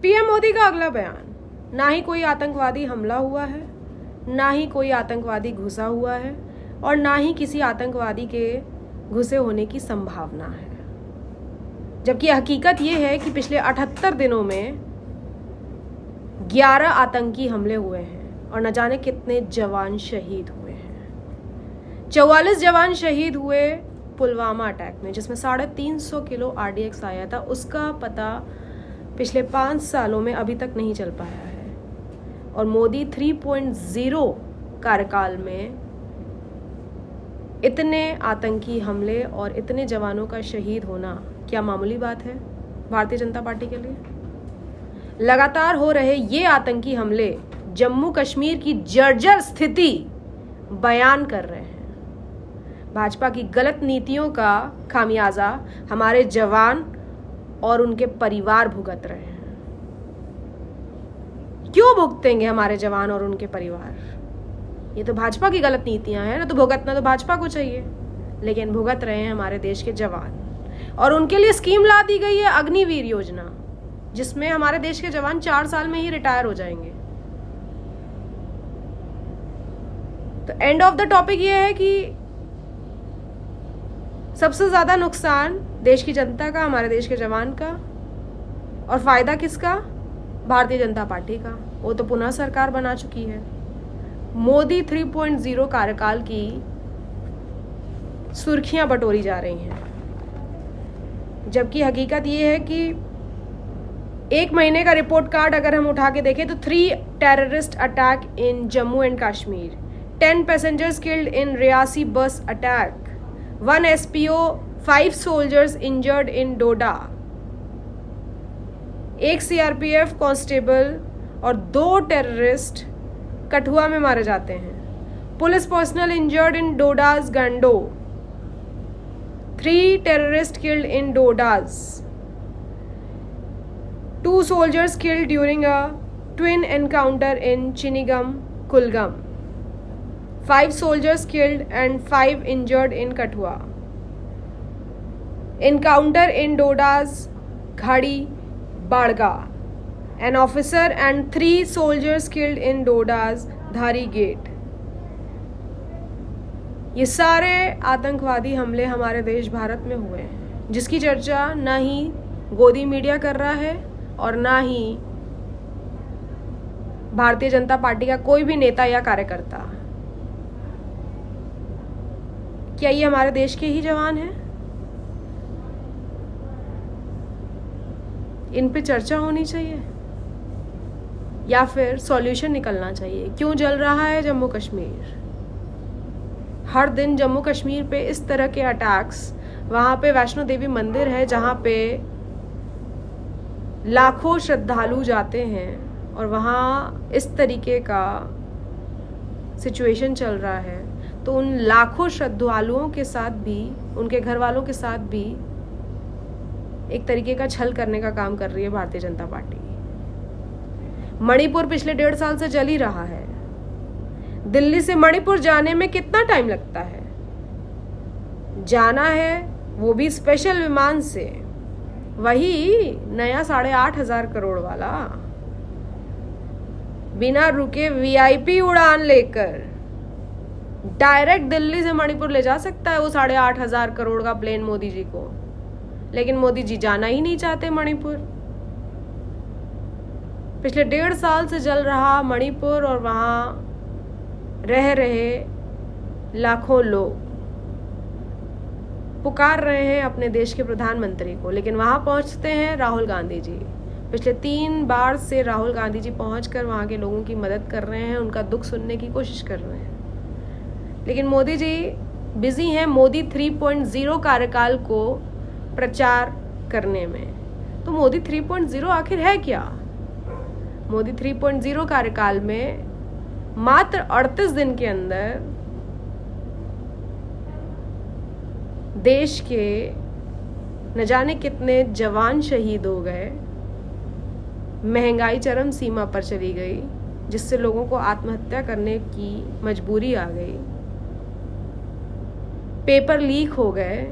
PM Modi का अगला बयान, ना ही कोई आतंकवादी हमला हुआ है, ना ही कोई आतंकवादी घुसा हुआ है और ना ही किसी आतंकवादी के घुसे होने की संभावना है। जबकि हकीकत ये है कि पिछले 78 दिनों में 11 आतंकी हमले हुए हैं और न जाने कितने जवान शहीद हुए हैं। 44 जवान शहीद हुए पुलवामा अटैक में, जिसमें 350 किलो RDX आया था। उसका पता पिछले 5 सालों में अभी तक नहीं चल पाया है। और मोदी 3.0 कार्यकाल में इतने आतंकी हमले और इतने जवानों का शहीद होना क्या मामूली बात है भारतीय जनता पार्टी के लिए? लगातार हो रहे ये आतंकी हमले जम्मू कश्मीर की जर्जर स्थिति बयान कर रहे हैं। भाजपा की गलत नीतियों का खामियाजा हमारे जवान और उनके परिवार भुगत रहे हैं। क्यों भुगतेंगे हमारे जवान और उनके परिवार? ये तो भाजपा की गलत नीतियां हैं ना, तो भुगतना तो भाजपा को चाहिए, लेकिन भुगत रहे हैं हमारे देश के जवान। और उनके लिए स्कीम ला दी गई है अग्निवीर योजना, जिसमें हमारे देश के जवान 4 साल में ही रिटायर हो जाएंगे। तो एंड ऑफ द टॉपिक ये है कि सबसे ज्यादा नुकसान देश की जनता का, हमारे देश के जवान का, और फायदा किसका? भारतीय जनता पार्टी का। वो तो पुनः सरकार बना चुकी है। मोदी 3.0 कार्यकाल की सुर्खियां बटोरी जा रही हैं, जबकि हकीकत ये है कि 1 महीने का रिपोर्ट कार्ड अगर हम उठा के देखें तो 3 terrorist attack in Jammu and Kashmir, 10 passengers killed in Reasi bus attack, 1 SPO, 5 soldiers injured in Doda, 1 CRPF constable और 2 टेररिस्ट कठुआ में मारे जाते हैं। Police personal injured in Doda's Gandoh, 3 terrorist killed in Doda's, 2 soldiers killed during a twin encounter in Chinigam, Kulgam, 5 soldiers killed and 5 injured in Kathua. Encounter in Doda's Ghadi, Badga. An officer and 3 soldiers killed in Doda's Dhari Gate. ये सारे आतंकवादी हमले हमारे देश भारत में हुए हैं, जिसकी चर्चा ना ही गोदी मीडिया कर रहा है और ना ही भारतीय जनता पार्टी का कोई भी नेता या कार्यकर्ता। क्या ये हमारे देश के ही जवान हैं? इन पे चर्चा होनी चाहिए या फिर सॉल्यूशन निकलना चाहिए। क्यों जल रहा है जम्मू कश्मीर? हर दिन जम्मू कश्मीर पे इस तरह के अटैक्स। वहाँ पे वैष्णो देवी मंदिर है जहाँ पे लाखों श्रद्धालु जाते हैं और वहाँ इस तरीके का सिचुएशन चल रहा है, तो उन लाखों श्रद्धालुओं के साथ भी, उनके घर वालों के साथ भी एक तरीके का छल करने का काम कर रही है भारतीय जनता पार्टी। मणिपुर पिछले 1.5 साल से जल ही रहा है। दिल्ली से मणिपुर जाने में कितना टाइम लगता है? जाना है वो भी स्पेशल विमान से, वही नया 8,500 करोड़ वाला, बिना रुके VIP उड़ान लेकर डायरेक्ट दिल्ली से मणिपुर ले जा सकता है वो 8,500 करोड़ का प्लेन मोदी जी को। लेकिन मोदी जी जाना ही नहीं चाहते मणिपुर। पिछले 1.5 साल से जल रहा मणिपुर और वहाँ रह रहे लाखों लोग पुकार रहे हैं अपने देश के प्रधानमंत्री को, लेकिन वहाँ पहुँचते हैं राहुल गांधी जी। पिछले 3 बार से राहुल गांधी जी पहुँचकर वहाँ के लोगों की मदद कर रहे हैं, उनका दुख सुनने की कोशिश कर रहे हैं। लेकिन मोदी जी बिजी हैं मोदी 3.0 कार्यकाल को प्रचार करने में। तो मोदी 3.0 आखिर है क्या? मोदी 3.0 कार्यकाल में मात्र 38 दिन के अंदर देश के न जाने कितने जवान शहीद हो गए, महंगाई चरम सीमा पर चली गई, जिससे लोगों को आत्महत्या करने की मजबूरी आ गई, पेपर लीक हो गए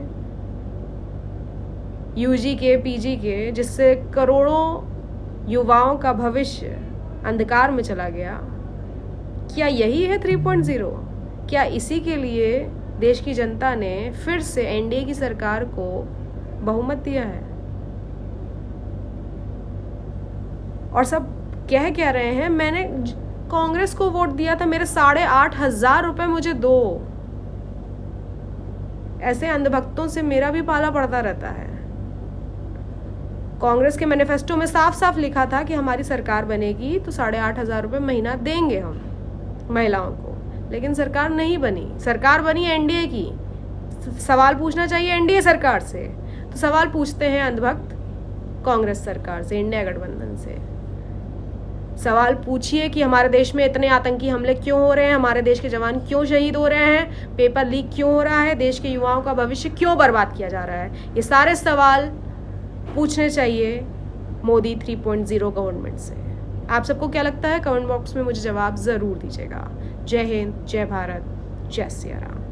UG के PG के, जिससे करोड़ों युवाओं का भविष्य अंधकार में चला गया। क्या यही है 3.0? क्या इसी के लिए देश की जनता ने फिर से एनडीए की सरकार को बहुमत दिया है? और सब कह क्या रहे हैं, मैंने कांग्रेस को वोट दिया था, मेरे 8,500 रुपए मुझे दो। ऐसे अंधभक्तों से मेरा भी पाला पड़ता रहता है। कांग्रेस के मैनिफेस्टो में साफ साफ लिखा था कि हमारी सरकार बनेगी तो 8,500 रुपए महीना देंगे हम महिलाओं को, लेकिन सरकार नहीं बनी। सरकार बनी एनडीए की। सवाल पूछना चाहिए एनडीए सरकार से, तो सवाल पूछते हैं अंधभक्त कांग्रेस सरकार से, इंडिया गठबंधन से। सवाल पूछिए कि हमारे देश में इतने आतंकी हमले क्यों हो रहे हैं, हमारे देश के जवान क्यों शहीद हो रहे हैं, पेपर लीक क्यों हो रहा है, देश के युवाओं का भविष्य क्यों बर्बाद किया जा रहा है। ये सारे सवाल पूछने चाहिए मोदी 3.0 गवर्नमेंट से। आप सबको क्या लगता है? कमेंट बॉक्स में मुझे जवाब ज़रूर दीजिएगा। जय हिंद, जय भारत, जय सिया राम।